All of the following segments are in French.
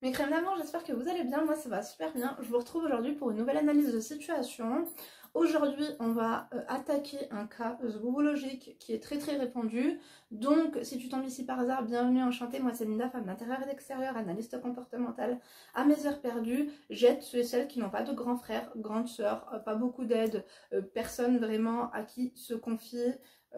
Mes crèmes d'amour, j'espère que vous allez bien, moi ça va super bien. Je vous retrouve aujourd'hui pour une nouvelle analyse de situation. Aujourd'hui, on va attaquer un cas zboubologique qui est très répandu. Donc, si tu tombes ici par hasard, bienvenue, enchantée. Moi, c'est Linda, femme d'intérieur et d'extérieur, analyste comportementale. À mes heures perdues, j'aide ceux et celles qui n'ont pas de grands frères, grandes sœurs, pas beaucoup d'aide, personne vraiment à qui se confier.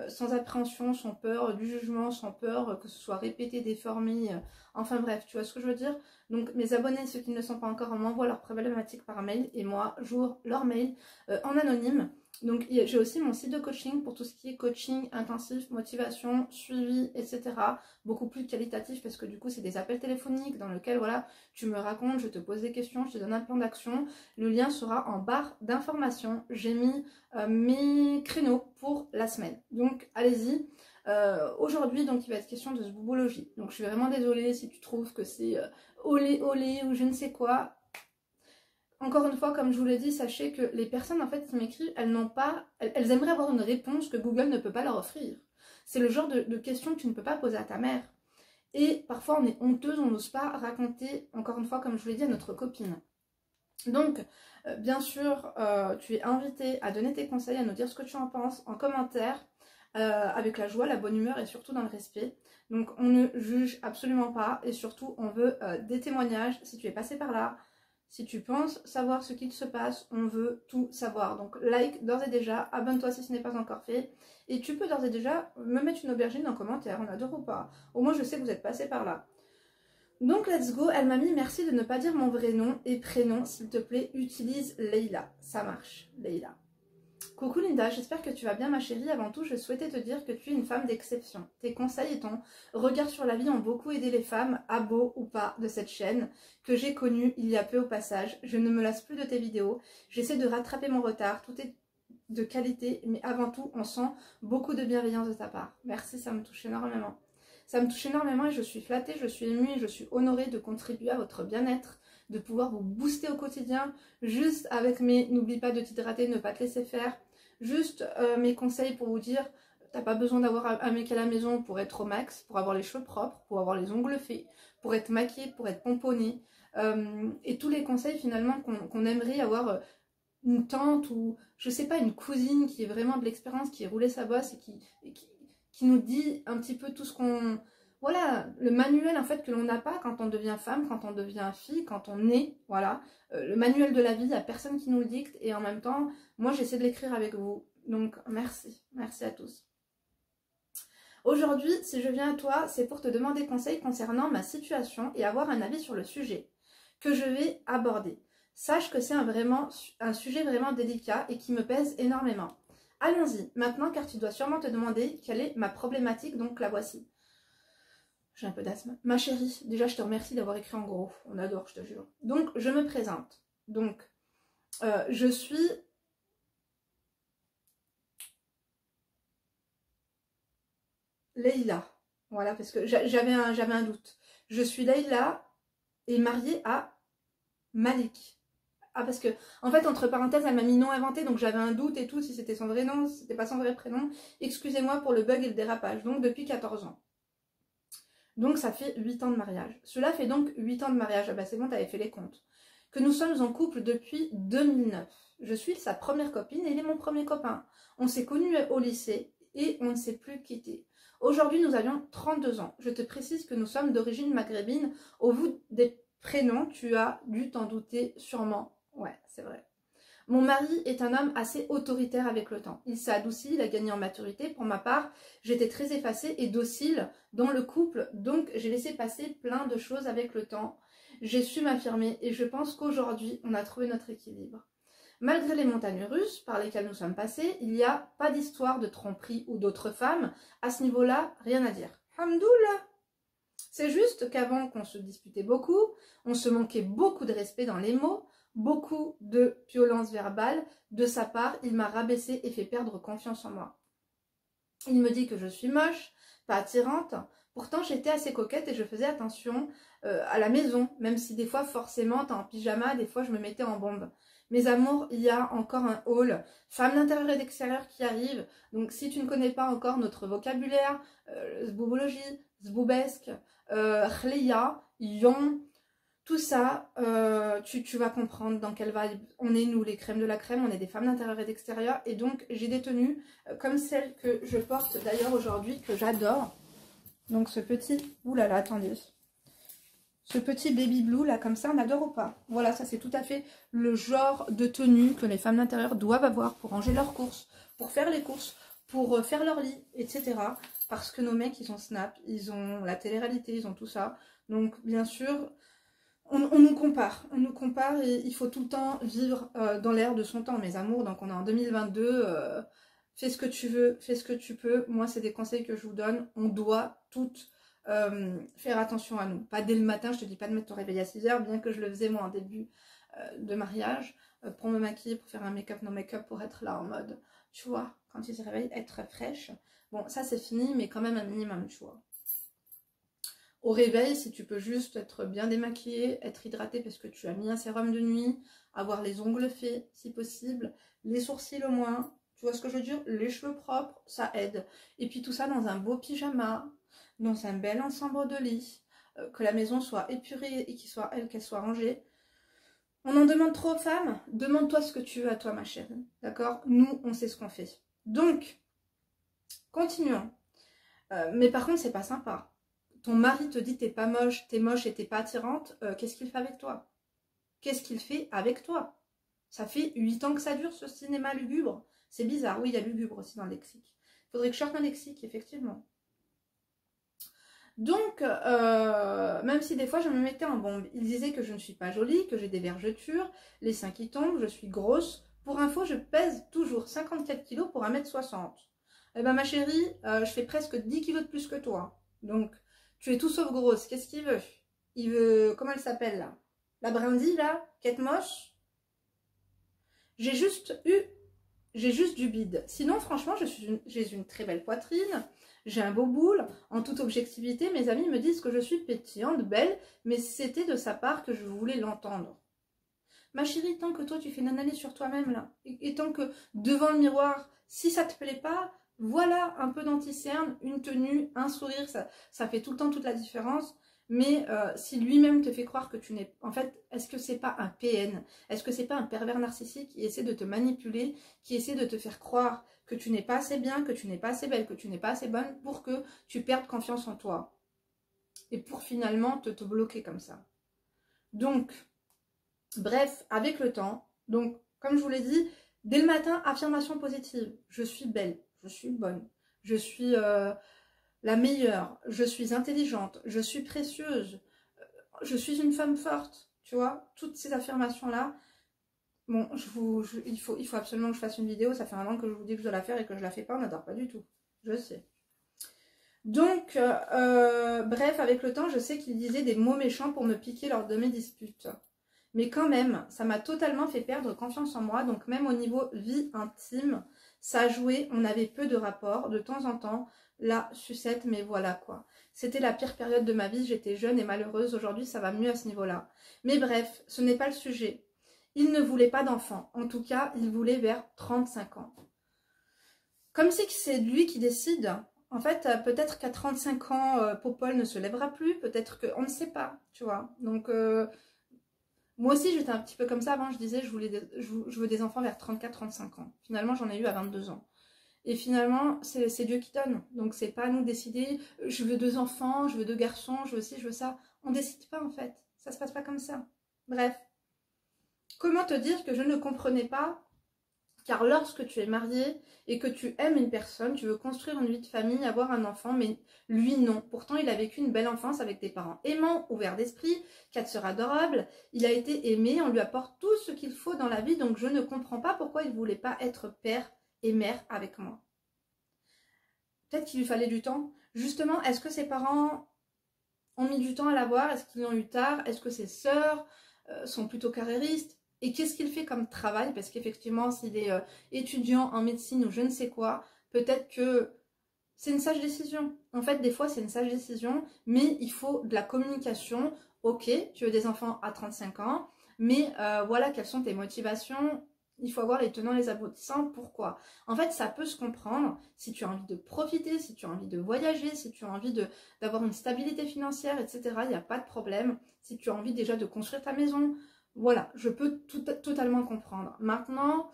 Sans appréhension, sans peur du jugement, sans peur que ce soit répété, déformé, enfin bref, tu vois ce que je veux dire. Donc mes abonnés, ceux qui ne le sont pas encore, m'envoient leurs problématiques par mail et moi j'ouvre leur mail en anonyme. Donc j'ai aussi mon site de coaching pour tout ce qui est coaching intensif, motivation, suivi, etc. Beaucoup plus qualitatif parce que du coup c'est des appels téléphoniques dans lesquels voilà, tu me racontes, je te pose des questions, je te donne un plan d'action. Le lien sera en barre d'information. J'ai mis mes créneaux pour la semaine. Donc allez-y. Aujourd'hui donc il va être question de zboubologie. Donc je suis vraiment désolée si tu trouves que c'est olé olé ou je ne sais quoi. Encore une fois, comme je vous l'ai dit, sachez que les personnes en fait qui m'écrivent, elles aimeraient avoir une réponse que Google ne peut pas leur offrir. C'est le genre de questions que tu ne peux pas poser à ta mère. Et parfois on est honteuse, on n'ose pas raconter, encore une fois comme je vous l'ai dit, à notre copine. Donc, bien sûr, tu es invité à donner tes conseils, à nous dire ce que tu en penses en commentaire, avec la joie, la bonne humeur et surtout dans le respect. Donc, on ne juge absolument pas et surtout, on veut des témoignages. Si tu es passé par là, si tu penses savoir ce qu'il se passe, on veut tout savoir. Donc, like d'ores et déjà, abonne-toi si ce n'est pas encore fait. Et tu peux d'ores et déjà me mettre une aubergine en commentaire, on adore ou pas. Au moins, je sais que vous êtes passé par là. Donc let's go, elle m'a mis merci de ne pas dire mon vrai nom et prénom, s'il te plaît, utilise Leïla. Ça marche, Leïla. Coucou Linda, j'espère que tu vas bien ma chérie. Avant tout, je souhaitais te dire que tu es une femme d'exception. Tes conseils et ton regard sur la vie ont beaucoup aidé les femmes, abo ou pas, de cette chaîne, que j'ai connue il y a peu au passage. Je ne me lasse plus de tes vidéos, j'essaie de rattraper mon retard, tout est de qualité, mais avant tout, on sent beaucoup de bienveillance de ta part. Merci, ça me touche énormément. Ça me touche énormément et je suis flattée, je suis émue et je suis honorée de contribuer à votre bien-être, de pouvoir vous booster au quotidien, juste avec mes n'oublie pas de t'hydrater, ne pas te laisser faire, juste mes conseils pour vous dire, t'as pas besoin d'avoir un mec à la maison pour être au max, pour avoir les cheveux propres, pour avoir les ongles faits, pour être maquillée, pour être pomponnée, et tous les conseils finalement qu'on aimerait avoir une tante ou je sais pas, une cousine qui est vraiment de l'expérience, qui est roulé sa bosse et qui nous dit un petit peu tout ce qu'on... Voilà, le manuel en fait que l'on n'a pas quand on devient femme, quand on devient fille, quand on est, voilà. Le manuel de la vie, il n'y a personne qui nous le dicte et en même temps, moi j'essaie de l'écrire avec vous. Donc merci, merci à tous. Aujourd'hui, si je viens à toi, c'est pour te demander conseil concernant ma situation et avoir un avis sur le sujet que je vais aborder. Sache que c'est un sujet vraiment délicat et qui me pèse énormément. Allons-y, maintenant, car tu dois sûrement te demander quelle est ma problématique, donc la voici. J'ai un peu d'asthme. Ma chérie, déjà je te remercie d'avoir écrit en gros, on adore, je te jure. Donc, je me présente. Donc, je suis... Leïla. Voilà, parce que j'avais un doute. Je suis Leïla et mariée à Malik. Ah, parce que, en fait, entre parenthèses, elle m'a mis nom inventé, donc j'avais un doute et tout, si c'était son vrai nom, si c'était pas son vrai prénom. Excusez-moi pour le bug et le dérapage. Donc, depuis 14 ans. Donc, ça fait 8 ans de mariage. Cela fait donc 8 ans de mariage. Ah bah, c'est bon, t'avais fait les comptes. Que nous sommes en couple depuis 2009. Je suis sa première copine et il est mon premier copain. On s'est connus au lycée et on ne s'est plus quittés. Aujourd'hui, nous avions 32 ans. Je te précise que nous sommes d'origine maghrébine. Au vu des prénoms, tu as dû t'en douter sûrement. Ouais, c'est vrai. Mon mari est un homme assez autoritaire avec le temps. Il s'est adouci, il a gagné en maturité. Pour ma part, j'étais très effacée et docile dans le couple, donc j'ai laissé passer plein de choses avec le temps. J'ai su m'affirmer et je pense qu'aujourd'hui, on a trouvé notre équilibre. Malgré les montagnes russes par lesquelles nous sommes passés, il n'y a pas d'histoire de tromperie ou d'autres femmes. À ce niveau-là, rien à dire. Hamdoullah! C'est juste qu'avant qu'on se disputait beaucoup, on se manquait beaucoup de respect dans les mots, beaucoup de violence verbale. De sa part, il m'a rabaissée et fait perdre confiance en moi. Il me dit que je suis moche, pas attirante. Pourtant, j'étais assez coquette et je faisais attention à la maison, même si des fois, forcément, t'es en pyjama, des fois, je me mettais en bombe. Mes amours, il y a encore un haul, femme d'intérieur et d'extérieur qui arrive. Donc, si tu ne connais pas encore notre vocabulaire, zboubologie, zboubesque, khleya, yon, Tout ça, tu vas comprendre dans quelle vibe on est, nous, les crèmes de la crème, on est des femmes d'intérieur et d'extérieur. Et donc, j'ai des tenues comme celle que je porte d'ailleurs aujourd'hui, que j'adore. Donc, ce petit, oulala, attendez. Ce petit baby blue, là, comme ça, on adore ou pas? Voilà, ça, c'est tout à fait le genre de tenue que les femmes d'intérieur doivent avoir pour ranger leurs courses, pour faire les courses, pour faire leur lit, etc. Parce que nos mecs, ils ont Snap, ils ont la télé-réalité, ils ont tout ça. Donc, bien sûr... On nous compare et il faut tout le temps vivre dans l'air de son temps, mes amours. Donc on est en 2022, fais ce que tu veux, fais ce que tu peux. Moi, c'est des conseils que je vous donne. On doit toutes faire attention à nous. Pas dès le matin, je te dis pas de mettre ton réveil à 6 h, bien que je le faisais moi en début de mariage, pour me maquiller, pour faire un make-up, non make-up, pour être là en mode, tu vois, quand il se réveille, être fraîche. Bon, ça c'est fini, mais quand même un minimum, tu vois. Au réveil, si tu peux juste être bien démaquillée, être hydratée parce que tu as mis un sérum de nuit, avoir les ongles faits si possible, les sourcils au moins, tu vois ce que je veux dire, les cheveux propres, ça aide. Et puis tout ça dans un beau pyjama, dans un bel ensemble de lit, que la maison soit épurée et qu'elle soit rangée. On en demande trop aux femmes, demande-toi ce que tu veux à toi ma chérie, d'accord? Nous, on sait ce qu'on fait. Donc, continuons. Mais par contre, c'est pas sympa. Ton mari te dit t'es pas moche, t'es moche et t'es pas attirante, qu'est-ce qu'il fait avec toi? Qu'est-ce qu'il fait avec toi? Ça fait 8 ans que ça dure ce cinéma lugubre. C'est bizarre, oui il y a lugubre aussi dans le lexique. Il faudrait que je sorte un lexique, effectivement. Donc, même si des fois je me mettais en bombe, il disait que je ne suis pas jolie, que j'ai des vergetures, les seins qui tombent, je suis grosse. Pour info, je pèse toujours 54 kg pour 1m60. Eh ben ma chérie, je fais presque 10 kg de plus que toi. Donc, tu es tout sauf grosse. Qu'est-ce qu'il veut? Il veut... Comment elle s'appelle là? La brindille là? Quête moche? J'ai juste du bide. Sinon, franchement, j'ai une très belle poitrine. J'ai un beau boule. En toute objectivité, mes amis me disent que je suis pétillante, belle. Mais c'était de sa part que je voulais l'entendre. Ma chérie, tant que toi, tu fais une analyse sur toi-même là. Et tant que devant le miroir, si ça te plaît pas... Voilà, un peu d'anti-cerne, une tenue, un sourire, ça fait tout le temps toute la différence. Mais si lui-même te fait croire que tu n'es... En fait, est-ce que c'est pas un PN? Est-ce que c'est pas un pervers narcissique qui essaie de te manipuler, qui essaie de te faire croire que tu n'es pas assez bien, que tu n'es pas assez belle, que tu n'es pas assez bonne pour que tu perdes confiance en toi? Et pour finalement te bloquer comme ça. Donc, bref, avec le temps, donc comme je vous l'ai dit, dès le matin, affirmation positive. Je suis belle. Je suis bonne, je suis la meilleure, je suis intelligente, je suis précieuse, je suis une femme forte, tu vois, toutes ces affirmations-là. Bon, il faut absolument que je fasse une vidéo, ça fait 1 an que je vous dis que je dois la faire et que je la fais pas, on n'adore pas du tout, je sais. Donc, bref, avec le temps, je sais qu'il disait des mots méchants pour me piquer lors de mes disputes. Mais quand même, ça m'a totalement fait perdre confiance en moi, donc même au niveau vie intime, ça a joué, on avait peu de rapports, de temps en temps, la sucette, mais voilà quoi. C'était la pire période de ma vie, j'étais jeune et malheureuse, aujourd'hui ça va mieux à ce niveau-là. Mais bref, ce n'est pas le sujet. Il ne voulait pas d'enfant, en tout cas, il voulait vers 35 ans. Comme si c'est lui qui décide. En fait, peut-être qu'à 35 ans, Popol ne se lèvera plus, peut-être qu'on ne sait pas, tu vois. Donc... moi aussi, j'étais un petit peu comme ça avant, je disais je veux des enfants vers 34-35 ans. Finalement, j'en ai eu à 22 ans. Et finalement, c'est Dieu qui donne. Donc, c'est pas à nous de décider, je veux 2 enfants, je veux 2 garçons, je veux ci, je veux ça. On décide pas en fait. Ça se passe pas comme ça. Bref. Comment te dire que je ne comprenais pas? Car lorsque tu es marié et que tu aimes une personne, tu veux construire une vie de famille, avoir un enfant, mais lui non. Pourtant, il a vécu une belle enfance avec des parents aimants, ouverts d'esprit, 4 sœurs adorables. Il a été aimé, on lui apporte tout ce qu'il faut dans la vie, donc je ne comprends pas pourquoi il ne voulait pas être père et mère avec moi. Peut-être qu'il lui fallait du temps. Justement, est-ce que ses parents ont mis du temps à l'avoir? Est-ce qu'ils l'ont eu tard? Est-ce que ses sœurs sont plutôt carriéristes? Et qu'est-ce qu'il fait comme travail? Parce qu'effectivement, s'il est étudiant en médecine ou je ne sais quoi, peut-être que c'est une sage décision. En fait, des fois, c'est une sage décision, mais il faut de la communication. Ok, tu veux des enfants à 35 ans, mais voilà, quelles sont tes motivations? Il faut avoir les tenants, les aboutissants. Pourquoi? En fait, ça peut se comprendre si tu as envie de profiter, si tu as envie de voyager, si tu as envie d'avoir une stabilité financière, etc. Il n'y a pas de problème. Si tu as envie déjà de construire ta maison, voilà, je peux totalement comprendre. Maintenant,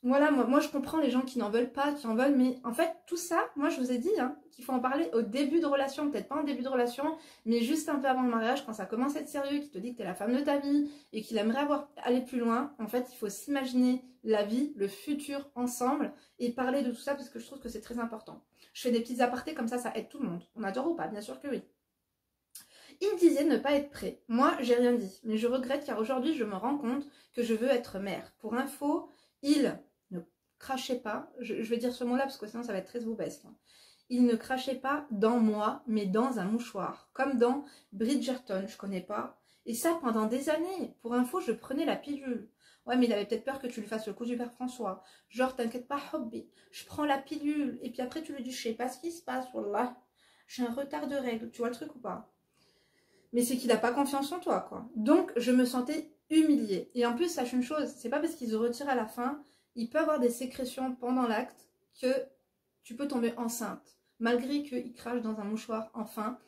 voilà, moi je comprends les gens qui n'en veulent pas, qui en veulent, mais en fait, tout ça, moi je vous ai dit hein, qu'il faut en parler au début de relation, peut-être pas en début de relation, mais juste un peu avant le mariage, quand ça commence à être sérieux, qu'il te dit que t'es la femme de ta vie et qu'il aimerait aller plus loin. En fait, il faut s'imaginer la vie, le futur ensemble et parler de tout ça parce que je trouve que c'est très important. Je fais des petites apartés comme ça aide tout le monde. On adore ou pas? Bien sûr que oui. Il disait ne pas être prêt. Moi, j'ai rien dit, mais je regrette car aujourd'hui, je me rends compte que je veux être mère. Pour info, il ne crachait pas, je vais dire ce mot-là parce que sinon ça va être très boubesque. Il ne crachait pas dans moi, mais dans un mouchoir, comme dans Bridgerton, je connais pas. Et ça pendant des années. Pour info, je prenais la pilule. Ouais, mais il avait peut-être peur que tu lui fasses le coup du père François. Genre, t'inquiète pas, hobby, je prends la pilule. Et puis après, tu lui dis, je sais pas ce qui se passe, wallah. J'ai un retard de règles, tu vois le truc ou pas? Mais c'est qu'il n'a pas confiance en toi, quoi. Donc, je me sentais humiliée. Et en plus, sache une chose, c'est pas parce qu'il se retire à la fin, il peut avoir des sécrétions pendant l'acte que tu peux tomber enceinte. Malgré qu'il crache dans un mouchoir, enfin,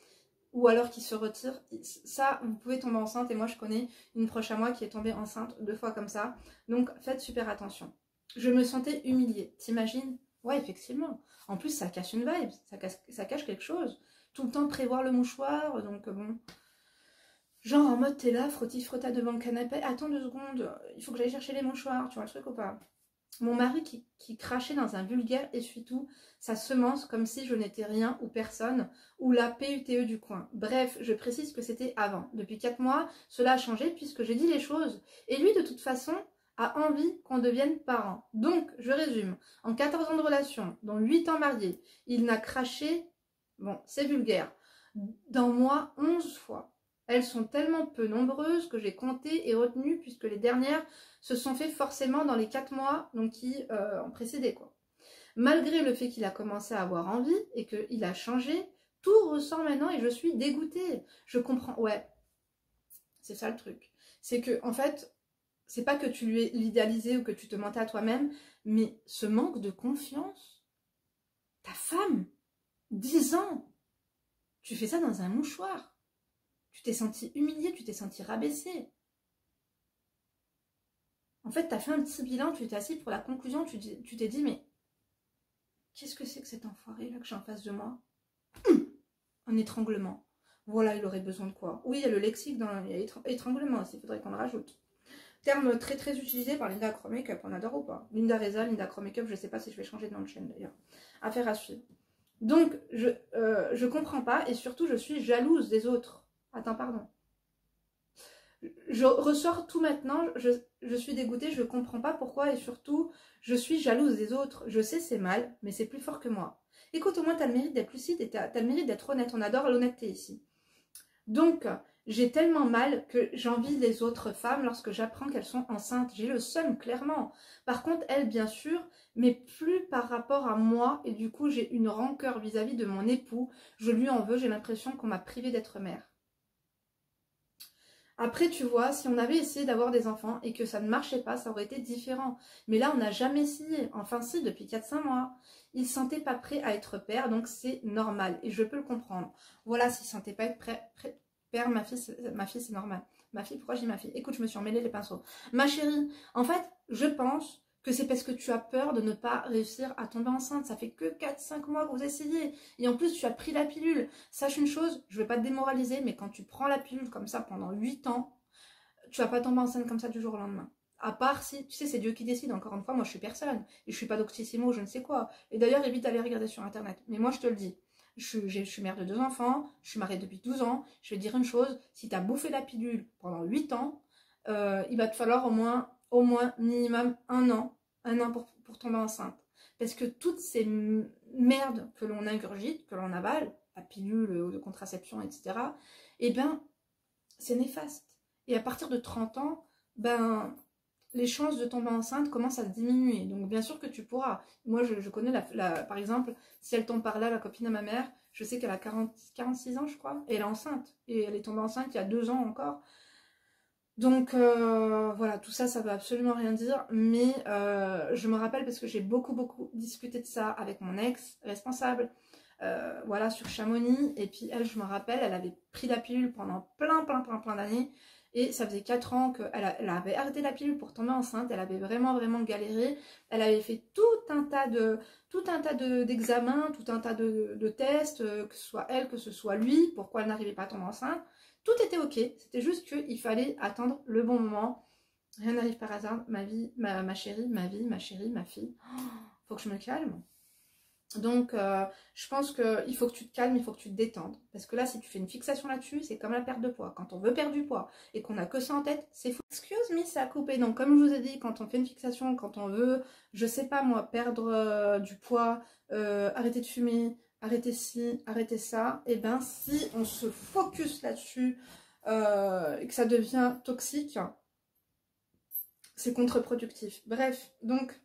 ou alors qu'il se retire. Ça, vous pouvez tomber enceinte. Et moi, je connais une proche à moi qui est tombée enceinte 2 fois comme ça. Donc, faites super attention. Je me sentais humiliée. T'imagines? Ouais, effectivement. En plus, ça cache une vibe. Ça cache quelque chose. Tout le temps prévoir le mouchoir. Donc, bon... Genre en mode t'es là, frotta devant le canapé, attends 2 secondes, il faut que j'aille chercher les mouchoirs, tu vois le truc ou pas? Mon mari qui crachait dans un vulgaire essuie-tout, sa semence comme si je n'étais rien ou personne, ou la PUTE du coin. Bref, je précise que c'était avant. Depuis 4 mois, cela a changé puisque j'ai dit les choses. Et lui, de toute façon, a envie qu'on devienne parents. Donc, je résume, en 14 ans de relation, dont 8 ans mariés, il n'a craché, bon, c'est vulgaire, dans moi 11 fois. Elles sont tellement peu nombreuses que j'ai compté et retenu puisque les dernières se sont fait forcément dans les 4 mois donc qui ont précédé, quoi. Malgré le fait qu'il a commencé à avoir envie et qu'il a changé, tout ressort maintenant et je suis dégoûtée. Je comprends, ouais, c'est ça le truc. C'est que en fait, c'est pas que tu lui es l'idéalisé ou que tu te mentais à toi-même, mais ce manque de confiance, ta femme, 10 ans, tu fais ça dans un mouchoir. Tu t'es senti humilié, tu t'es senti rabaissé. En fait, tu as fait un petit bilan, tu t'es assis pour la conclusion, tu t'es dit, mais qu'est-ce que c'est que cet enfoiré là que j'ai en face de moi? Un étranglement. Voilà, il aurait besoin de quoi? Oui, il y a le lexique, il y a étranglement aussi, il faudrait qu'on le rajoute. Terme très très utilisé par Linda Acro Makeup, on adore ou pas? Linda Reza, Linda Acro Makeup, je sais pas si je vais changer de nom de chaîne d'ailleurs. Affaire à suivre. Donc, je comprends pas et surtout, je suis jalouse des autres. Attends, pardon. Je ressors tout maintenant, je suis dégoûtée, je ne comprends pas pourquoi et surtout, je suis jalouse des autres. Je sais c'est mal, mais c'est plus fort que moi. Écoute, au moins, tu as le mérite d'être lucide et tu as le mérite d'être honnête. On adore l'honnêteté ici. Donc, j'ai tellement mal que j'envie les autres femmes lorsque j'apprends qu'elles sont enceintes. J'ai le seum, clairement. Par contre, elles, bien sûr, mais plus par rapport à moi. Et du coup, j'ai une rancœur vis-à-vis de mon époux. Je lui en veux, j'ai l'impression qu'on m'a privée d'être mère. Après, tu vois, si on avait essayé d'avoir des enfants et que ça ne marchait pas, ça aurait été différent. Mais là, on n'a jamais essayé. Enfin, si, depuis 4-5 mois. Il ne se sentait pas prêt à être père, donc c'est normal. Et je peux le comprendre. Voilà, s'il ne se sentait pas être père, ma fille, c'est normal. Ma fille, pourquoi j'ai ma fille? Écoute, je me suis emmêlé les pinceaux. Ma chérie, en fait, je pense que c'est parce que tu as peur de ne pas réussir à tomber enceinte. Ça fait que 4-5 mois que vous essayez. Et en plus, tu as pris la pilule. Sache une chose, je ne vais pas te démoraliser, mais quand tu prends la pilule comme ça pendant 8 ans, tu vas pas tomber enceinte comme ça du jour au lendemain. À part si, tu sais, c'est Dieu qui décide. Encore une fois, moi, je suis personne. Et je suis pas Doctissimo, je ne sais quoi. Et d'ailleurs, évite d'aller regarder sur Internet. Mais moi, je te le dis. Je suis mère de 2 enfants. Je suis mariée depuis 12 ans. Je vais te dire une chose. Si tu as bouffé la pilule pendant 8 ans, il va te falloir au moins minimum un an pour tomber enceinte. Parce que toutes ces merdes que l'on ingurgite, que l'on avale, la pilule de contraception, etc., eh ben, c'est néfaste. Et à partir de 30 ans, ben, les chances de tomber enceinte commencent à diminuer. Donc bien sûr que tu pourras. Moi, je connais, par exemple, si elle tombe par là, la copine à ma mère, je sais qu'elle a 46 ans, je crois, et elle est enceinte. Et elle est tombée enceinte il y a 2 ans encore. Donc voilà, tout ça, ça veut absolument rien dire, mais je me rappelle parce que j'ai beaucoup discuté de ça avec mon ex responsable, voilà, sur Chamonix, et puis elle, je me rappelle, elle avait pris la pilule pendant plein d'années, et ça faisait 4 ans elle avait arrêté la pilule pour tomber enceinte, elle avait vraiment galéré, elle avait fait tout un tas d'examens, tout un tas de tests, que ce soit elle, que ce soit lui, pourquoi elle n'arrivait pas à tomber enceinte. Tout était ok, c'était juste qu'il fallait attendre le bon moment. Rien n'arrive par hasard, ma vie, ma chérie, ma vie, ma chérie, ma fille. Faut que je me calme. Donc, je pense qu'il faut que tu te calmes, il faut que tu te détendes. Parce que là, si tu fais une fixation là-dessus, c'est comme la perte de poids. Quand on veut perdre du poids et qu'on a que ça en tête, c'est fou. Excuse me, ça a coupé. Donc, comme je vous ai dit, quand on fait une fixation, quand on veut, je sais pas moi, perdre du poids, arrêter de fumer, arrêter ci, arrêter ça, et ben si on se focus là-dessus et que ça devient toxique, c'est contre-productif. Bref, donc...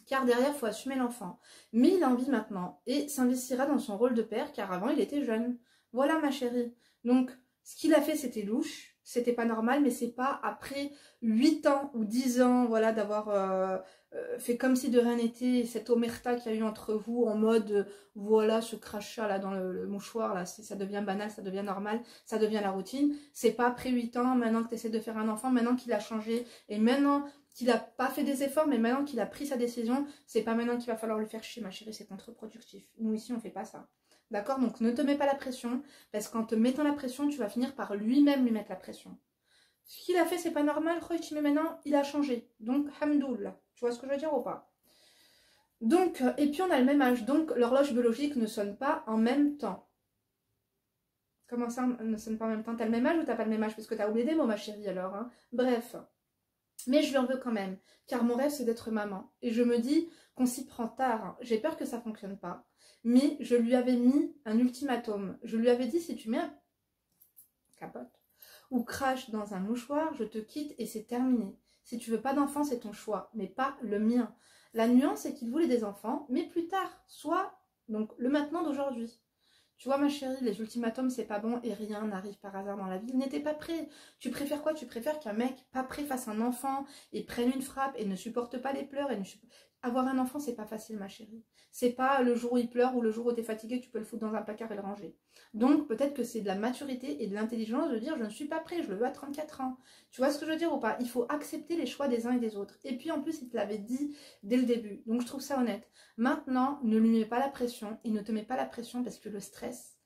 Car derrière, il faut assumer l'enfant. Mais il a envie maintenant et s'investira dans son rôle de père car avant, il était jeune. Voilà ma chérie. Donc, ce qu'il a fait, c'était louche, c'était pas normal, mais c'est pas après 8 ans ou 10 ans, voilà, d'avoir fait comme si de rien n'était, cette omerta qu'il y a eu entre vous en mode, voilà, ce crachat là dans le mouchoir, là, ça devient banal, ça devient normal, ça devient la routine. C'est pas après 8 ans, maintenant que tu essaies de faire un enfant, maintenant qu'il a changé et maintenant qu'il n'a pas fait des efforts, mais maintenant qu'il a pris sa décision, c'est pas maintenant qu'il va falloir le faire chier, ma chérie, c'est contre-productif. Nous, ici, on fait pas ça. D'accord? Donc, ne te mets pas la pression, parce qu'en te mettant la pression, tu vas finir par lui-même lui mettre la pression. Ce qu'il a fait, c'est pas normal, mais maintenant, il a changé. Donc, hamdoullah. Tu vois ce que je veux dire ou pas? Donc, et puis on a le même âge, donc l'horloge biologique ne sonne pas en même temps. Comment ça ne sonne pas en même temps? T'as le même âge ou t'as pas le même âge? Parce que t'as oublié des mots, ma chérie, alors. Hein. Bref. Mais je lui en veux quand même, car mon rêve c'est d'être maman. Et je me dis qu'on s'y prend tard. Hein. J'ai peur que ça ne fonctionne pas. Mais je lui avais mis un ultimatum. Je lui avais dit, si tu mets un capote ou crache dans un mouchoir, je te quitte et c'est terminé. Si tu veux pas d'enfant, c'est ton choix, mais pas le mien. La nuance, c'est qu'il voulait des enfants, mais plus tard, soit donc le maintenant d'aujourd'hui. Tu vois ma chérie, les ultimatums c'est pas bon et rien n'arrive par hasard dans la vie. Il n'était pas prêt. Tu préfères quoi? Tu préfères qu'un mec pas prêt fasse un enfant et prenne une frappe et ne supporte pas les pleurs et avoir un enfant c'est pas facile ma chérie. C'est pas le jour où il pleure ou le jour où t'es fatigué tu peux le foutre dans un placard et le ranger. Donc peut-être que c'est de la maturité et de l'intelligence de dire je ne suis pas prêt, je le veux à 34 ans. Tu vois ce que je veux dire ou pas? Il faut accepter les choix des uns et des autres. Et puis en plus il te l'avait dit dès le début. Donc je trouve ça honnête. Maintenant, ne lui mets pas la pression et ne te mets pas la pression parce que le stress,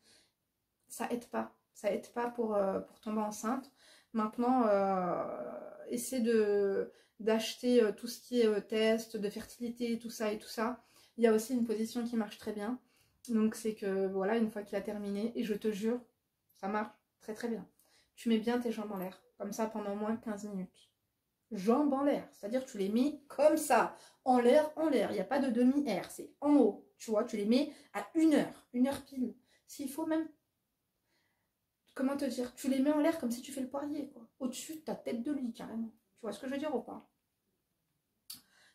ça aide pas. Ça aide pas pour tomber enceinte. Maintenant, essaie d'acheter tout ce qui est test de fertilité, tout ça et tout ça. Il y a aussi une position qui marche très bien. Donc c'est que voilà, une fois qu'il a terminé, et je te jure, ça marche très bien. Tu mets bien tes jambes en l'air, comme ça pendant au moins 15 minutes. Jambes en l'air, c'est-à-dire tu les mets comme ça, en l'air, il n'y a pas de demi-air, c'est en haut, tu vois, tu les mets à 1 heure pile. S'il faut même, comment te dire, tu les mets en l'air comme si tu fais le poirier, quoi, au-dessus de ta tête de lit, carrément. Tu vois ce que je veux dire ou pas?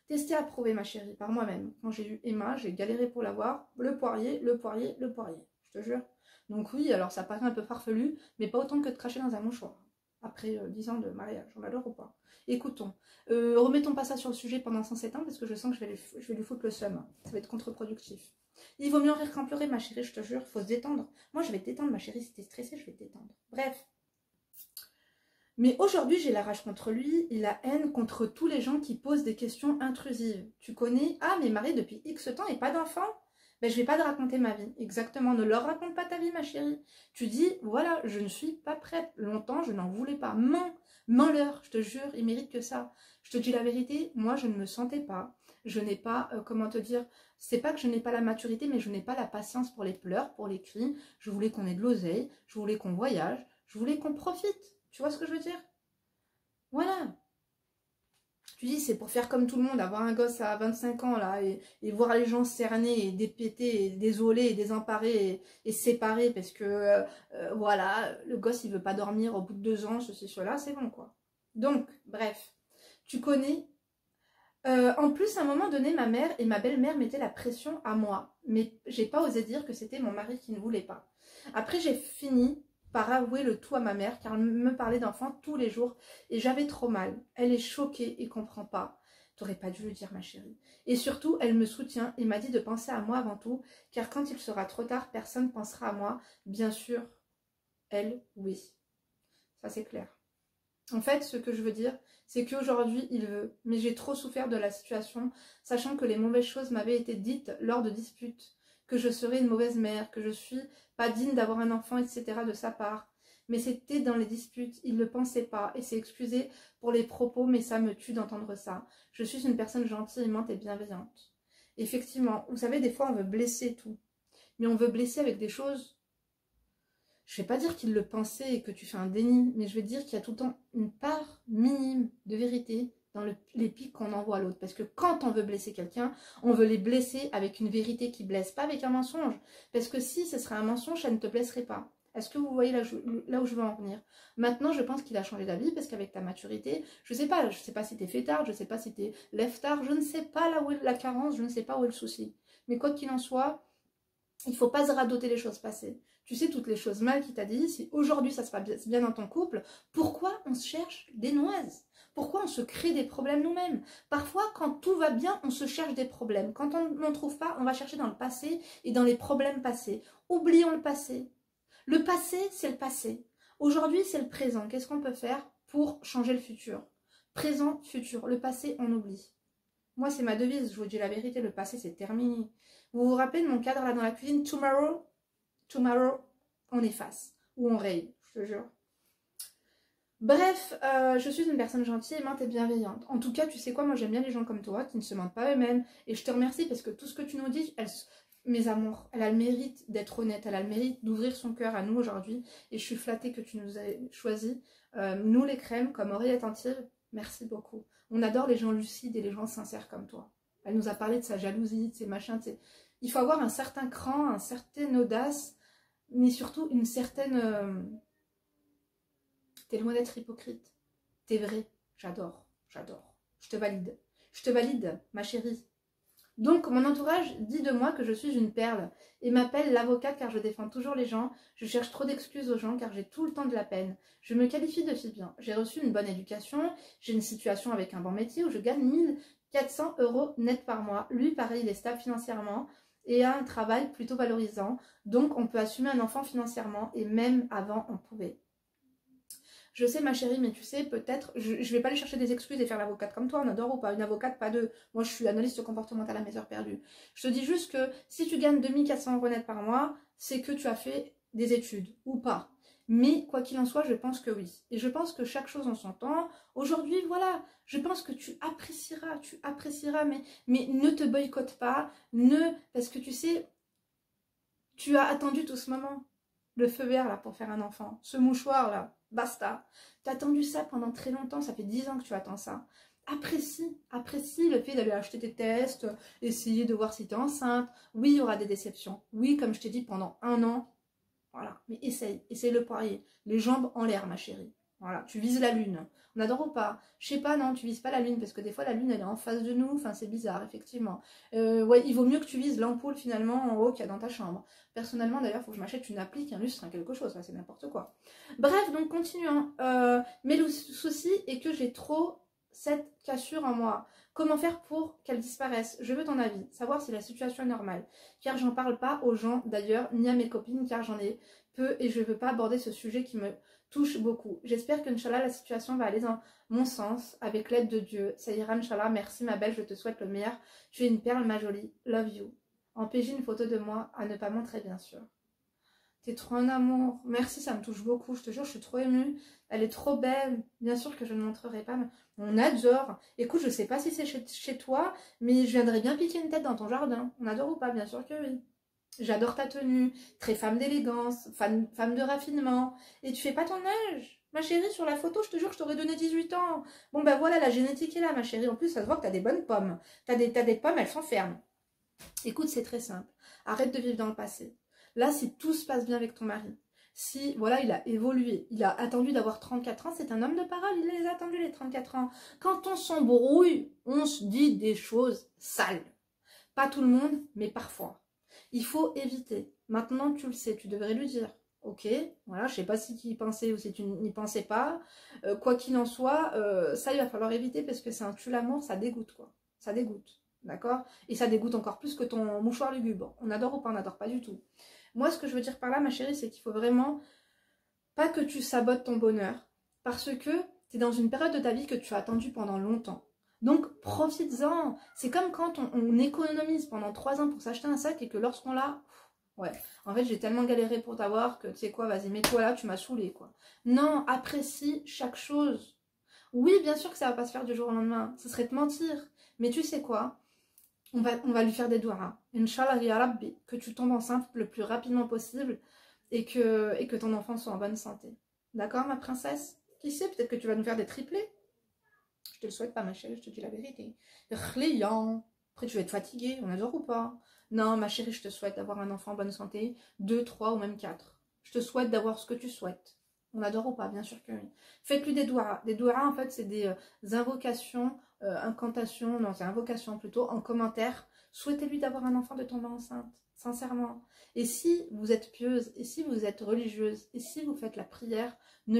Tester à prouver, ma chérie, par moi-même. Quand j'ai eu Emma, j'ai galéré pour l'avoir, le poirier, je te jure. Donc oui, alors ça paraît un peu farfelu, mais pas autant que de cracher dans un mouchoir. Après 10 ans de mariage, on adore ou pas? Écoutons, remettons pas ça sur le sujet pendant 107 ans parce que je sens que je vais lui foutre le seum. Ça va être contre-productif. Il vaut mieux en rire qu'en pleurer, ma chérie, je te jure, il faut se détendre. Moi, je vais te détendre, ma chérie, si t'es stressée, je vais te détendre. Bref. Mais aujourd'hui, j'ai la rage contre lui et la haine contre tous les gens qui posent des questions intrusives. Tu connais? Ah, mais marié depuis X temps et pas d'enfant? Ben, je vais pas te raconter ma vie. Exactement, ne leur raconte pas ta vie, ma chérie. Tu dis, voilà, je ne suis pas prête. Longtemps, je n'en voulais pas. Mens-leur, je te jure, ils méritent que ça. Je te dis la vérité, moi, je ne me sentais pas. Je n'ai pas, comment te dire, c'est pas que je n'ai pas la maturité, mais je n'ai pas la patience pour les pleurs, pour les cris. Je voulais qu'on ait de l'oseille, je voulais qu'on voyage, je voulais qu'on profite. Tu vois ce que je veux dire? Voilà. Tu dis, c'est pour faire comme tout le monde, avoir un gosse à 25 ans, là, et voir les gens cernés, et dépétés, et désolés, et désemparés, et séparés, parce que, voilà, le gosse, il veut pas dormir au bout de 2 ans, ceci, cela, c'est bon, quoi. Donc, bref, tu connais. En plus, à un moment donné, ma mère et ma belle-mère mettaient la pression à moi, mais j'ai pas osé dire que c'était mon mari qui ne voulait pas. Après, j'ai fini par avouer le tout à ma mère, car elle me parlait d'enfants tous les jours, et j'avais trop mal. Elle est choquée et comprend pas. T'aurais pas dû le dire, ma chérie. Et surtout, elle me soutient et m'a dit de penser à moi avant tout, car quand il sera trop tard, personne pensera à moi. Bien sûr, elle, oui. Ça, c'est clair. En fait, ce que je veux dire, c'est qu'aujourd'hui, il veut. Mais j'ai trop souffert de la situation, sachant que les mauvaises choses m'avaient été dites lors de disputes, que je serais une mauvaise mère, que je suis pas digne d'avoir un enfant, etc. de sa part. Mais c'était dans les disputes, il ne le pensait pas, et s'est excusé pour les propos, mais ça me tue d'entendre ça. Je suis une personne gentille, aimante et bienveillante. Effectivement, vous savez, des fois on veut blesser tout, mais on veut blesser avec des choses. Je ne vais pas dire qu'il le pensait et que tu fais un déni, mais je vais dire qu'il y a tout le temps une part minime de vérité dans les pics qu'on envoie à l'autre. Parce que quand on veut blesser quelqu'un, on veut les blesser avec une vérité qui blesse, pas avec un mensonge. Parce que si ce serait un mensonge, ça ne te blesserait pas. Est-ce que vous voyez là où je veux en venir? Maintenant, je pense qu'il a changé d'avis parce qu'avec ta maturité, je sais pas si t'es fêtard, je sais pas si t'es lève tard, je ne sais pas là où est la carence, je ne sais pas où est le souci. Mais quoi qu'il en soit, il ne faut pas se radoter les choses passées. Tu sais toutes les choses mal qu'il t'a dit. Si aujourd'hui ça se passe bien dans ton couple, pourquoi on se cherche des noises? Pourquoi on se crée des problèmes nous-mêmes? Parfois, quand tout va bien, on se cherche des problèmes. Quand on n'en trouve pas, on va chercher dans le passé et dans les problèmes passés. Oublions le passé. Le passé, c'est le passé. Aujourd'hui, c'est le présent. Qu'est-ce qu'on peut faire pour changer le futur? Présent, futur. Le passé, on oublie. Moi, c'est ma devise, je vous dis la vérité, le passé, c'est terminé. Vous vous rappelez de mon cadre là dans la cuisine? Tomorrow, on efface. Ou on raye, je te jure. Bref, je suis une personne gentille, aimante et bienveillante. En tout cas, tu sais quoi, moi j'aime bien les gens comme toi, qui ne se mentent pas eux-mêmes. Et je te remercie parce que tout ce que tu nous dis, mes amours, elle a le mérite d'être honnête, elle a le mérite d'ouvrir son cœur à nous aujourd'hui. Et je suis flattée que tu nous aies choisis. Nous les crèmes, comme oreille attentive, merci beaucoup. On adore les gens lucides et les gens sincères comme toi. Elle nous a parlé de sa jalousie, de ses machins. Il faut avoir un certain cran, une certaine audace, mais surtout une certaine... T'es loin d'être hypocrite. T'es vrai. J'adore. Je te valide, ma chérie. Donc, mon entourage dit de moi que je suis une perle et m'appelle l'avocate car je défends toujours les gens. Je cherche trop d'excuses aux gens car j'ai tout le temps de la peine. Je me qualifie de fille bien. J'ai reçu une bonne éducation. J'ai une situation avec un bon métier où je gagne 1400 € net par mois. Lui, pareil, il est stable financièrement et a un travail plutôt valorisant. Donc, on peut assumer un enfant financièrement et même avant, on pouvait. Je sais ma chérie, mais tu sais, peut-être, je vais pas aller chercher des excuses et faire l'avocate comme toi, on adore ou pas, une avocate, pas deux. Moi, je suis analyste comportementale à mes heures perdues. Je te dis juste que si tu gagnes 2400 € net par mois, c'est que tu as fait des études, ou pas. Mais quoi qu'il en soit, je pense que oui. Et je pense que chaque chose en son temps. Aujourd'hui, voilà, je pense que tu apprécieras, mais ne te boycotte pas, parce que tu sais, tu as attendu tout ce moment. Le feu vert, là, pour faire un enfant. Ce mouchoir, là, basta. T'as attendu ça pendant très longtemps, ça fait 10 ans que tu attends ça. Apprécie le fait d'aller acheter tes tests, essayer de voir si tu es enceinte. Oui, il y aura des déceptions. Oui, comme je t'ai dit, pendant 1 an, voilà. Mais essaye le poirier. Les jambes en l'air, ma chérie. Voilà, tu vises la lune. On adore ou pas? Je sais pas, non, tu vises pas la lune, parce que des fois la lune elle est en face de nous, enfin c'est bizarre, effectivement. Ouais, il vaut mieux que tu vises l'ampoule finalement en haut qu'il y a dans ta chambre. Personnellement d'ailleurs, il faut que je m'achète une appli qui illustre quelque chose, ça c'est n'importe quoi. Bref, donc continuons. Mais le souci est que j'ai trop cette cassure en moi. Comment faire pour qu'elle disparaisse? Je veux ton avis, savoir si la situation est normale. Car j'en parle pas aux gens d'ailleurs, ni à mes copines, car j'en ai peu et je veux pas aborder ce sujet qui me touche beaucoup. J'espère que, Inch'Allah, la situation va aller dans mon sens, avec l'aide de Dieu. Ça ira, Inch'Allah. Merci, ma belle, je te souhaite le meilleur. Tu es une perle, ma jolie. Love you. En PJ, une photo de moi, à ne pas montrer, bien sûr. T'es trop un amour. Merci, ça me touche beaucoup. Je te jure, je suis trop émue. Elle est trop belle. Bien sûr que je ne montrerai pas, mais on adore. Écoute, je sais pas si c'est chez toi, mais je viendrai bien piquer une tête dans ton jardin. On adore ou pas? Bien sûr que oui. J'adore ta tenue, très femme d'élégance, femme de raffinement. Et tu fais pas ton âge. Ma chérie, sur la photo, je te jure, je t'aurais donné 18 ans. Bon, ben voilà, la génétique est là, ma chérie. En plus, ça se voit que t'as des bonnes pommes. T'as des pommes, elles sont fermes. Écoute, c'est très simple. Arrête de vivre dans le passé. Là, si tout se passe bien avec ton mari, si, voilà, il a évolué, il a attendu d'avoir 34 ans, c'est un homme de parole, il les a attendus les 34 ans. Quand on s'embrouille, on se dit des choses sales. Pas tout le monde, mais parfois. Il faut éviter. Maintenant, tu le sais, tu devrais lui dire. Ok, voilà, je sais pas si tu y pensais ou si tu n'y pensais pas. Quoi qu'il en soit, ça, il va falloir éviter parce que c'est un tue-l'amour, ça dégoûte, quoi. Ça dégoûte, d'accord? Et ça dégoûte encore plus que ton mouchoir lugubre. On adore ou pas, on n'adore pas du tout. Moi, ce que je veux dire par là, ma chérie, c'est qu'il faut vraiment pas que tu sabotes ton bonheur parce que tu es dans une période de ta vie que tu as attendue pendant longtemps. Donc, profites-en. C'est comme quand on économise pendant 3 ans pour s'acheter un sac et que lorsqu'on l'a... Ouais, en fait, j'ai tellement galéré pour t'avoir que, tu sais quoi, vas-y, mets-toi là, tu m'as saoulé, quoi. Non, apprécie chaque chose. Oui, bien sûr que ça va pas se faire du jour au lendemain. Ce serait te mentir. Mais tu sais quoi? On va lui faire des doigts. Inch'Allah, ya Rabbi, que tu tombes enceinte le plus rapidement possible et que ton enfant soit en bonne santé. D'accord, ma princesse? Qui sait, peut-être que tu vas nous faire des triplés. Je te le souhaite pas, ma chérie, je te dis la vérité. Khlian. Après, tu vas être fatiguée, on adore ou pas? Non, ma chérie, je te souhaite d'avoir un enfant en bonne santé, 2, 3 ou même 4. Je te souhaite d'avoir ce que tu souhaites. On adore ou pas? Bien sûr que oui. Faites-lui des doigts. Des doigts, en fait, c'est des invocations, incantations, non, c'est invocations plutôt, en commentaire. Souhaitez-lui d'avoir un enfant de tomber enceinte, sincèrement. Et si vous êtes pieuse, et si vous êtes religieuse, et si vous faites la prière, ne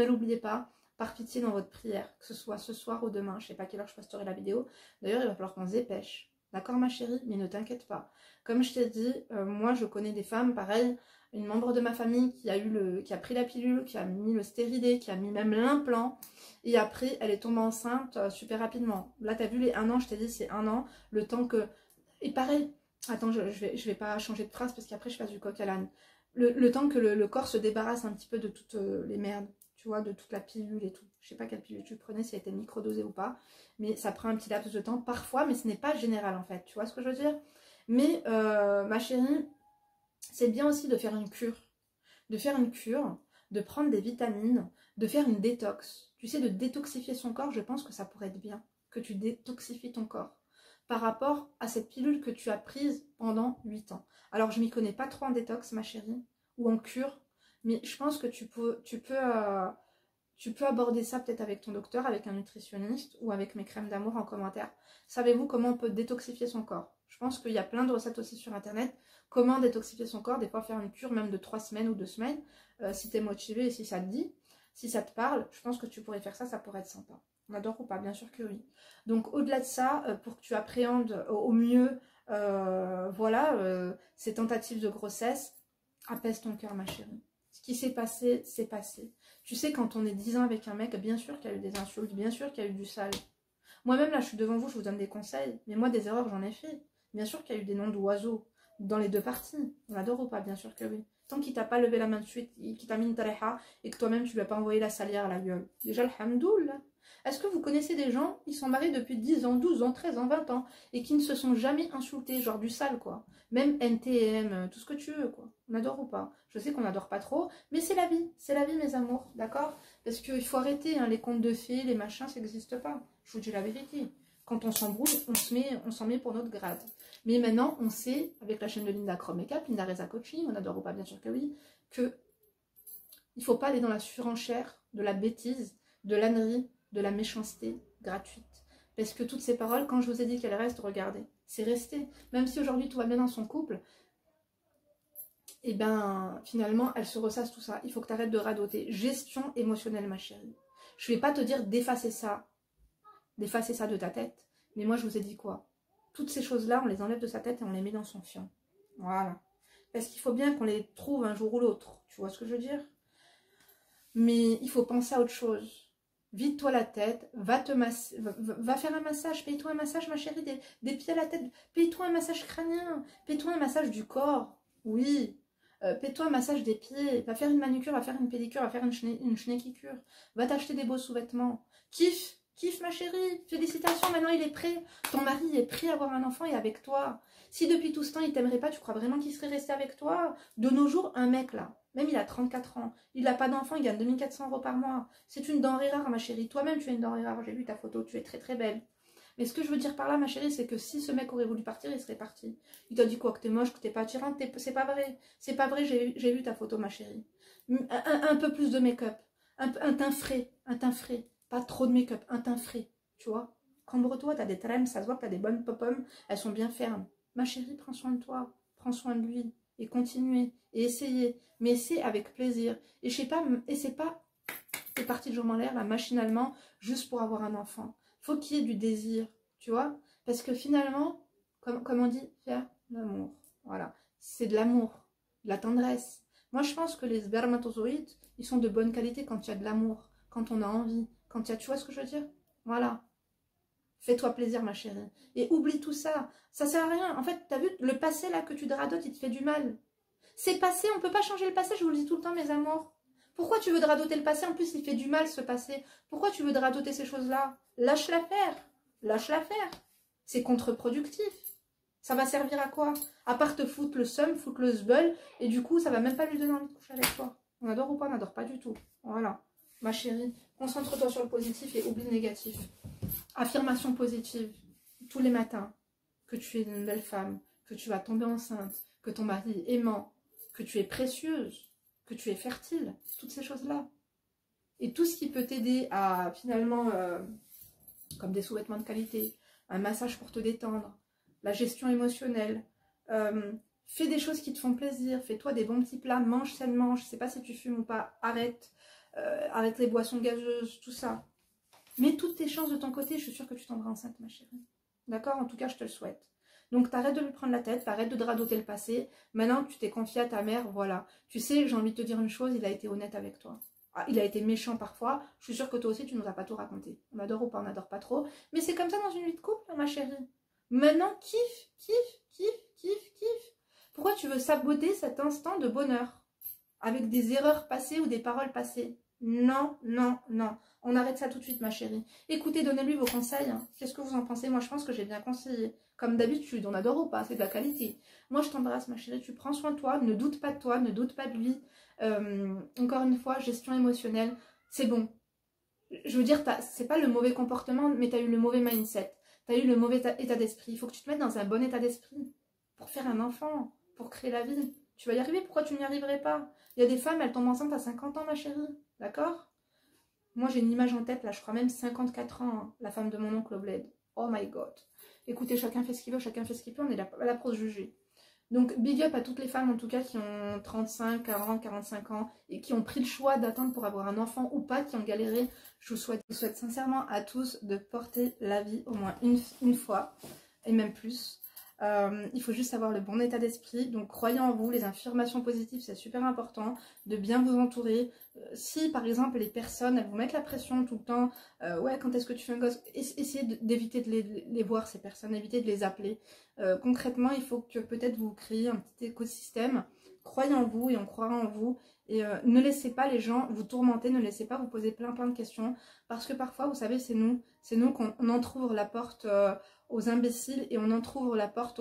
l'oubliez pas, par pitié dans votre prière, que ce soit ce soir ou demain. Je sais pas à quelle heure je posterai la vidéo. D'ailleurs, il va falloir qu'on se dépêche. D'accord, ma chérie? Mais ne t'inquiète pas. Comme je t'ai dit, moi, je connais des femmes, pareil, une membre de ma famille qui a pris la pilule, qui a mis le stérilé, qui a mis même l'implant. Et après, elle est tombée enceinte super rapidement. Là, tu as vu les 1 an, je t'ai dit, c'est 1 an. Le temps que... Et pareil, attends, je vais pas changer de phrase parce qu'après, je fasse du coq à l'âne. Le temps que le corps se débarrasse un petit peu de toutes les merdes. Tu vois, de toute la pilule et tout. Je sais pas quelle pilule tu prenais, si elle était microdosée ou pas. Mais ça prend un petit laps de temps parfois, mais ce n'est pas général en fait. Tu vois ce que je veux dire? Mais ma chérie, c'est bien aussi de faire une cure. De faire une cure, de prendre des vitamines, de faire une détox. Tu sais, de détoxifier son corps, je pense que ça pourrait être bien. Que tu détoxifies ton corps. Par rapport à cette pilule que tu as prise pendant 8 ans. Alors, je m'y connais pas trop en détox, ma chérie, ou en cure. Mais je pense que tu peux aborder ça peut-être avec ton docteur, avec un nutritionniste ou avec mes crèmes d'amour en commentaire. Savez-vous comment on peut détoxifier son corps? Je pense qu'il y a plein de recettes aussi sur internet. Comment détoxifier son corps, des fois faire une cure même de 3 semaines ou 2 semaines. Si tu es motivé et si ça te dit, si ça te parle, je pense que tu pourrais faire ça, ça pourrait être sympa. On adore ou pas? Bien sûr que oui. Donc au-delà de ça, pour que tu appréhendes au mieux voilà, ces tentatives de grossesse, apaise ton cœur, ma chérie. Ce qui s'est passé, c'est passé. Tu sais, quand on est 10 ans avec un mec, bien sûr qu'il y a eu des insultes, bien sûr qu'il y a eu du sale. Moi-même, là, je suis devant vous, je vous donne des conseils. Mais moi, des erreurs, j'en ai fait. Bien sûr qu'il y a eu des noms d'oiseaux dans les deux parties. On adore ou pas? Bien sûr que oui. Tant qu'il t'a pas levé la main de suite, qu'il t'a mis une tareha et que toi-même, tu lui as pas envoyé la salière à la gueule. Déjà, alhamdoulillah. Est-ce que vous connaissez des gens qui sont mariés depuis 10 ans, 12 ans, 13 ans, 20 ans et qui ne se sont jamais insultés, genre du sale, quoi? Même NTM, tout ce que tu veux, quoi. On adore ou pas? Je sais qu'on n'adore pas trop, mais c'est la vie, mes amours, d'accord? Parce qu'il faut arrêter, hein, les contes de fées, les machins, ça n'existe pas. Je vous dis la vérité. Quand on s'embrouille, on s'en met pour notre grade. Mais maintenant, on sait, avec la chaîne de Linda Chrome Makeup, Linda Reza Coaching, on adore ou pas, bien sûr que oui, que il ne faut pas aller dans la surenchère de la bêtise, de l'ânerie, de la méchanceté gratuite. Parce que toutes ces paroles, quand je vous ai dit qu'elles restent, regardez, c'est resté. Même si aujourd'hui tout va bien dans son couple, et ben finalement, elle se ressasse tout ça. Il faut que tu arrêtes de radoter. Gestion émotionnelle, ma chérie. Je ne vais pas te dire d'effacer ça de ta tête. Mais moi, je vous ai dit quoi? Toutes ces choses-là, on les enlève de sa tête et on les met dans son fion. Voilà. Parce qu'il faut bien qu'on les trouve un jour ou l'autre. Tu vois ce que je veux dire? Mais il faut penser à autre chose. Vide-toi la tête, va faire un massage, paye-toi un massage, ma chérie, des pieds à la tête, paye-toi un massage crânien, paye-toi un massage du corps, oui, paye-toi un massage des pieds, va faire une manucure, va faire une pédicure, va faire une schneckicure, va t'acheter des beaux sous-vêtements, kiffe ma chérie, félicitations, maintenant il est prêt, ton mari est prêt à avoir un enfant et avec toi. Si depuis tout ce temps il t'aimerait pas, tu crois vraiment qu'il serait resté avec toi? De nos jours, un mec là, même il a 34 ans, il n'a pas d'enfant, il gagne 2400 € par mois. C'est une denrée rare, ma chérie. Toi-même, tu es une denrée rare. J'ai vu ta photo, tu es très très belle. Mais ce que je veux dire par là, ma chérie, c'est que si ce mec aurait voulu partir, il serait parti. Il t'a dit quoi? Que t'es moche, que t'es pas attirante? C'est pas vrai. C'est pas vrai, j'ai vu ta photo, ma chérie. Un peu plus de make-up. Un teint frais. Un teint frais. Pas trop de make-up. Un teint frais. Tu vois? Cambre-toi, t'as des trèmes, ça se voit que t'as des bonnes pop-pommes. Elles sont bien fermes. Ma chérie, prends soin de toi. Prends soin de lui. et continuer et essayer. Mais c'est avec plaisir. Et je sais pas, et c'est pas t'es parti de jambes en l'air là machinalement juste pour avoir un enfant. Faut qu'il y ait du désir, tu vois. Parce que finalement, comme on dit, faire l'amour. Voilà. C'est de l'amour, de la tendresse. Moi je pense que les spermatozoïdes, ils sont de bonne qualité quand il y a de l'amour, quand on a envie, quand il y a, tu vois ce que je veux dire? Voilà. Fais-toi plaisir, ma chérie. Et oublie tout ça. Ça sert à rien. En fait, t'as vu, le passé, là, que tu dradotes, il te fait du mal. C'est passé, on peut pas changer le passé, je vous le dis tout le temps, mes amours. Pourquoi tu veux dradoter le passé? En plus, il fait du mal, ce passé. Pourquoi tu veux dradoter ces choses-là? Lâche-la faire. Lâche-la faire. C'est contre-productif. Ça va servir à quoi? À part te foutre le seum, foutre le zbeul, et du coup, ça va même pas lui donner envie de coucher avec toi. On adore ou pas? On n'adore pas du tout. Voilà. Ma chérie, concentre-toi sur le positif et oublie le négatif. Affirmation positive tous les matins, que tu es une belle femme, que tu vas tomber enceinte, que ton mari est aimant, que tu es précieuse, que tu es fertile, toutes ces choses-là. Et tout ce qui peut t'aider à finalement, comme des sous-vêtements de qualité, un massage pour te détendre, la gestion émotionnelle, fais des choses qui te font plaisir, fais-toi des bons petits plats, mange sainement, je ne sais pas si tu fumes ou pas, arrête, arrête les boissons gazeuses, tout ça. Mets toutes tes chances de ton côté, je suis sûre que tu tomberas enceinte, ma chérie. D'accord? En tout cas, je te le souhaite. Donc, t'arrêtes de lui prendre la tête, t'arrêtes de dradoter le passé. Maintenant que tu t'es confié à ta mère, voilà. Tu sais, j'ai envie de te dire une chose, il a été honnête avec toi. Ah, il a été méchant parfois. Je suis sûre que toi aussi, tu nous as pas tout raconté. On adore ou pas, on n'adore pas trop. Mais c'est comme ça dans une vie de couple, ma chérie. Maintenant, kiffe, kiffe, kiffe, kiffe, kiffe. Pourquoi tu veux saboter cet instant de bonheur? Avec des erreurs passées ou des paroles passées? Non, non, non. On arrête ça tout de suite, ma chérie. Écoutez, donnez-lui vos conseils. Hein. Qu'est-ce que vous en pensez? Moi, je pense que j'ai bien conseillé. Comme d'habitude, on adore ou pas, c'est de la qualité. Moi, je t'embrasse, ma chérie. Tu prends soin de toi. Ne doute pas de toi, ne doute pas de lui. Encore une fois, gestion émotionnelle, c'est bon. Je veux dire, c'est pas le mauvais comportement, mais tu as eu le mauvais mindset. Tu as eu le mauvais état d'esprit. Il faut que tu te mettes dans un bon état d'esprit pour faire un enfant, pour créer la vie. Tu vas y arriver, pourquoi tu n'y arriverais pas? Il y a des femmes, elles tombent enceintes à 50 ans, ma chérie. D'accord? Moi, j'ai une image en tête, là, je crois même 54 ans, hein, la femme de mon oncle au bled. Oh my god. Écoutez, chacun fait ce qu'il veut, chacun fait ce qu'il peut, on est là pour se juger. Donc, big up à toutes les femmes, en tout cas, qui ont 35, 40, 45 ans, et qui ont pris le choix d'attendre pour avoir un enfant ou pas, qui ont galéré. Je vous souhaite sincèrement à tous de porter la vie au moins une fois, et même plus. Il faut juste avoir le bon état d'esprit, donc croyez en vous, les affirmations positives c'est super important, de bien vous entourer. Si par exemple les personnes elles vous mettent la pression tout le temps, ouais quand est-ce que tu fais un gosse, essayez d'éviter de les voir ces personnes, évitez de les appeler. Concrètement il faut que peut-être vous créez un petit écosystème, croyez en vous et on croira en vous. Et ne laissez pas les gens vous tourmenter, ne laissez pas vous poser plein de questions, parce que parfois vous savez c'est nous qu'on entrouvre la porte aux imbéciles et on entrouvre la porte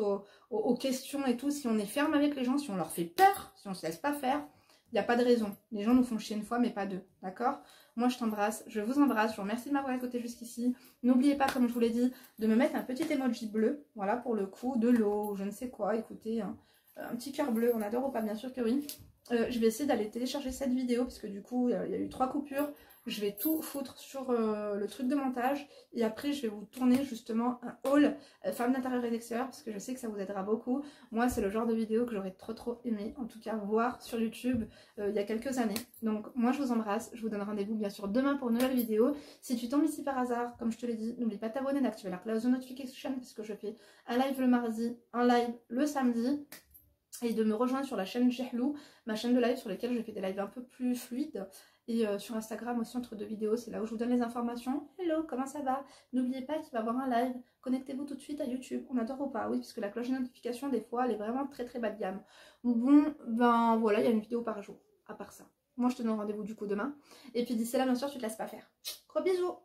aux questions et tout. Si on est ferme avec les gens, si on leur fait peur, si on ne se laisse pas faire, il n'y a pas de raison. Les gens nous font chier une fois mais pas deux, d'accord? Moi je t'embrasse, je vous embrasse, je vous remercie de m'avoir écouté jusqu'ici. N'oubliez pas, comme je vous l'ai dit, de me mettre un petit emoji bleu, voilà, pour le coup, de l'eau, je ne sais quoi, écoutez, hein, un petit cœur bleu, on adore ou pas, bien sûr que oui. Je vais essayer d'aller télécharger cette vidéo parce que du coup il y a eu 3 coupures. Je vais tout foutre sur le truc de montage et après je vais vous tourner justement un haul femme d'intérieur et d'extérieur parce que je sais que ça vous aidera beaucoup. Moi c'est le genre de vidéo que j'aurais trop aimé en tout cas voir sur YouTube il y a quelques années. Donc moi je vous embrasse, je vous donne rendez-vous bien sûr demain pour une nouvelle vidéo. Si tu tombes ici par hasard, comme je te l'ai dit, n'oublie pas de t'abonner, d'activer la cloche de notification parce que je fais un live le mardi, un live le samedi. Et de me rejoindre sur la chaîne Jehlou, ma chaîne de live sur laquelle je fais des lives un peu plus fluides. Et sur Instagram aussi entre 2 vidéos, c'est là où je vous donne les informations. Hello, comment ça va? N'oubliez pas qu'il va y avoir un live. Connectez-vous tout de suite à YouTube. On adore ou pas? Oui, parce que la cloche de notification, des fois, elle est vraiment très bas de gamme. Bon, ben voilà, il y a une vidéo par jour, à part ça. Moi, je te donne rendez-vous du coup demain. Et puis d'ici là, bien sûr, tu te laisses pas faire. Gros bisous!